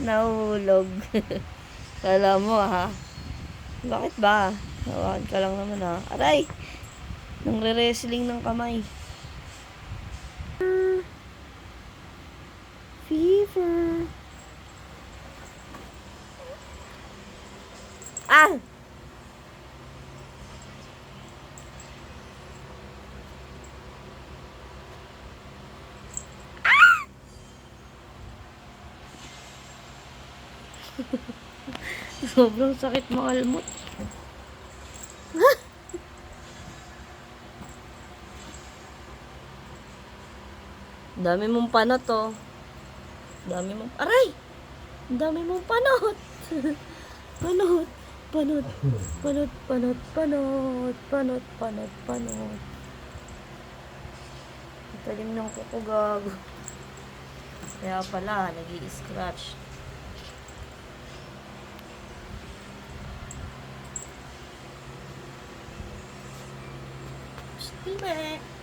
Nahulog. Kala mo ha? Bakit ba? Hawakan ka lang naman ha. Aray! Nangre-wrestling ng kamay. Fever. Ah! Sobrang sakit makalmot. Dami mong panot oh. Dami mong... Aray! Dami mong panot. Panot. Panot. Panot. Panot. Panot. Panot. Panot. Panot. Talim ng kuko gago. Kaya pala, nag-i-scratch. Steve!